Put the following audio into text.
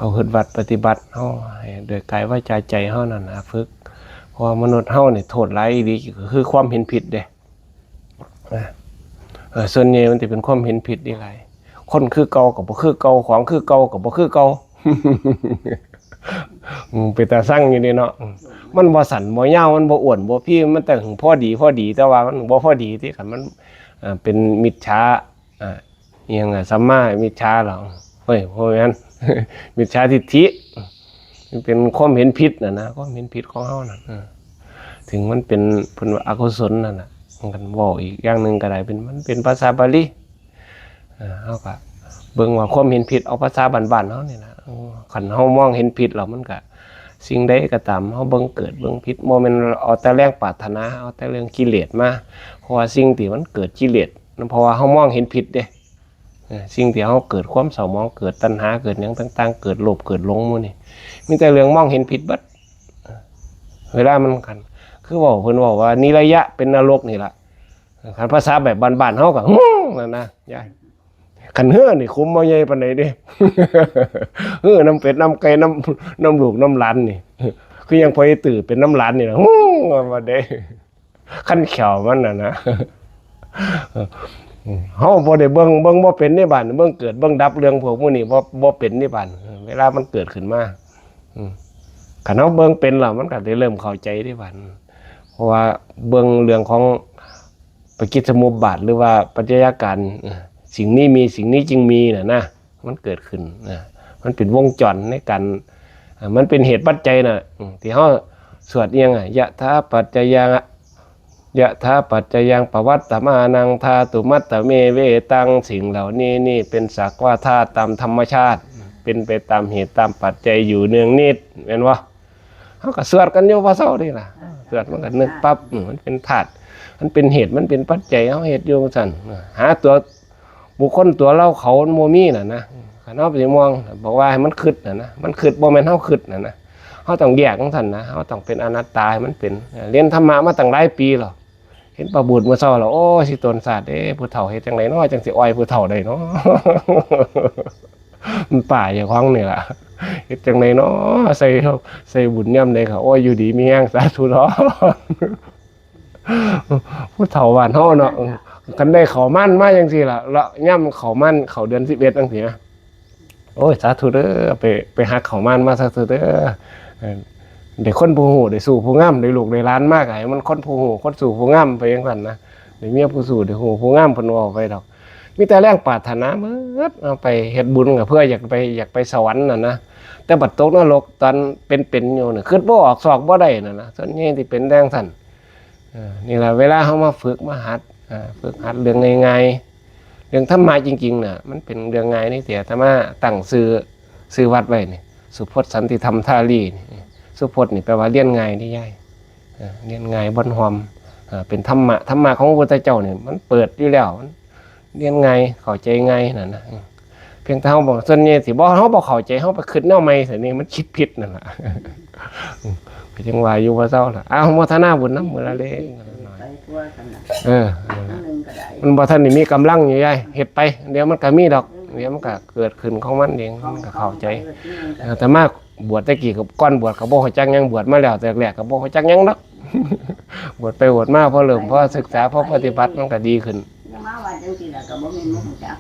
เขาฝึกวัดปฏิบัติเฮาให้โดยกายวาจาใจเฮานั่นนะฝึกเพราะมนุษย์เฮานี่โทษหลายดีก็คือความเห็นผิดเด้ส่วนใหญ่มันจะเป็นความเห็นผิดนี่หลายคนคือเก่ากับบ่คือเก่าของคือเก่ากับบ่คือเก่าเป็นตาสั่งอยู่นี่เนาะมันบ่สั่นบ่ยาวมันบ่อ้วนบ่พี่มันแต่พอดีแต่ว่ามันบ่พอดีที่คันมันเป็นมิจฉาอีหยังสัมมามิจฉาหรอเฮ้ยบ่แม่นมิจฉาทิฏฐิมันเป็นความเห็นผิดนะความเห็นผิดของเฮานั่นถึงมันเป็นเพิ่นว่าอกุศลนั่นน่ะมันกันเว้าอีกอย่างนึงก็ได้เป็นมันเป็นภาษาบาลีเฮาก็เบิ่งว่าความเห็นผิดเอาภาษาบ้านๆเฮานี่นะคันเฮามองเห็นผิดแล้วมันก็สิ่งใดก็ตามเฮาเบิ่งเกิดเบิ่งผิดบ่แม่นเอาแต่แรงปรารถนาเอาแต่เรื่องกิเลสมาเพราะว่าสิ่งที่มันเกิดกิเลสนั่นเพราะว่าเฮามองเห็นผิดเด้สิ่งที่เฮาเกิดความเศร้าหมองเกิดตัณหาเกิดหยังต่างๆเกิดโลภเกิดหลงหมู่นี่มีแต่เรื่องมองเห็นผิดเบิดเวลามันกันคือเว้าเพิ่นเว้าว่านิระยะเป็นนรกนี่ล่ะคันภาษาแบบบ้านๆเฮาก็นั่นนะยายคันเฮือนี่คุมบ่ใหญ่ปานใดเด้เฮือน้ำเป็ดน้ำไก่น้ำลูกน้ำหลานนี่คือยังพอตื่นเป็นน้ำหลานนี่ล่ะว่าเด้คันแขวมันน่ะนะเฮาบ่ได้เบิ่งบ่เป็นในบ้านเบิ่งเกิดเบิ่งดับเรื่องพวกมื้อนี้บ่เป็นในบ้านเวลามันเกิดขึ้นมาคันเฮาเบิ่งเป็นแล้วมันก็ได้เริ่มเข้าใจในบ้านเพราะว่าเบิ่งเรื่องของปฏิจจสมุปบาทหรือว่าปัจจัยการสิ่งนี้มีสิ่งนี้จึงมีนะมันเกิดขึ้นมันเป็นวงจรในการมันเป็นเหตุปัจจัยนะที่เขาสวดยังยะถาปัจจยังปวัตตมานังธาตุมัตตเมเวตังสิ่งเหล่านี้นี่เป็นสักว่าธาตุตามธรรมชาติเป็นไปตามเหตุตามปัจจัยอยู่เนืองนิดเห็นวะเขาก็สวดกันอยู่ว่าเศร้าดิล่ะสวดมันก็นึกปั๊บมันเป็นธาตุมันเป็นเหตุมันเป็นปัจจัยเขาเหตุอยู่สั่นหาตัวบุคคลตัวเล่าเขาโมมี่นะขันเอาไปมองบอกว่าให้มันคืดนะมันคืดบ่แม่นเฮาคืดนะเขาต้องแยกของท่านนะเขาต้องเป็นอนัตตามันเป็นเรียนธรรมะมาตั้งหลายปีหรอเห็นประบุญเมื่อเช้าเราโอ้สิตนศาสตร์ผู้เฒ่าเฮ็ดจังไดเนาะจังสิอ้อยผู้เฒ่าได้เนาะมันป่าอย่างของนี่ล่ะเฮ็ดจังไดเนาะใส่บุญย่ำเลยค่ะโอ้ยอยู่ดีมีแห้งสาธุเนาะผู้เฒ่าบ้านเฮาเนาะกันได้เขามั่นมาจังซี่ล่ะแล้วย่ำเขามั่นเขาเดือน11จังซี่นะโอ้ยสาธุเด้อไปหาเขามั่นมาสาธุเด้อได้คนผู้หูได้สู่ผู้งามได้ลูกได้ล้านมากให้มันคนผู้หูคนสู่ผู้งามไปจังซั่นนะได้เมียผู้สู่ได้หูผู้งามเพิ่นว่าไปดอกมีแต่แรงปรารถนาหมดเอาไปเฮ็ดบุญก็เพื่ออยากไปสวรรค์น่ะนะแต่บัดตกนรกตอนเป็นอยู่น่ะคิดบ่ออกซอกบ่ได้น่ะนะส่วนใหญ่ที่เป็นแรงซั่นนี่ล่ะเวลาเฮามาฝึกมาหัดเรื่องง่ายๆเรื่องธรรมะจริงๆน่ะมันเป็นเรื่องง่ายนี่เสียธรรมะตั้งซื้อวัดไว้นี่สุพจน์สันติธรรมธาลีสุพจน์นี่แปลว่าเรียนง่ายนี่ย่ายเรียนง่ายบ่หอมเป็นธรรมะของพระพุทธเจ้านี่มันเปิดอยู่แล้วเรียนง่ายเข้าใจง่ายนั่นนะเพียงแต่เฮาบอกส่วนใหญ่สิบ่เฮาบ่เข้าใจเฮาไปคิดแนวใหม่ซั่นนี่มันคิดผิดนั่นล่ะก็จังว่าอยู่ว่าเซาล่ะโมทนาบุญนำมื้อละเล็กมันบ่ทันนี่มีกำลังอยู่ยายเฮ็ดไปเดี๋ยวมันก็มีดอกเดี๋ยวมันก็เกิดขึ้นของมันเองมันก็เข้าใจแต่มากบวชตะกี้กับก่อนบวชก็บ่ฮู้จักหยังบวชมาแล้วแต่แรกก็บ่ฮู้จักหยังดอกบวชไปบวชมาพอเริ่มพอศึกษาพอปฏิบัติมันก็ดีขึ้นมาว่าจังซี่ล่ะก็บ่แม่นบ่ฮู้จัก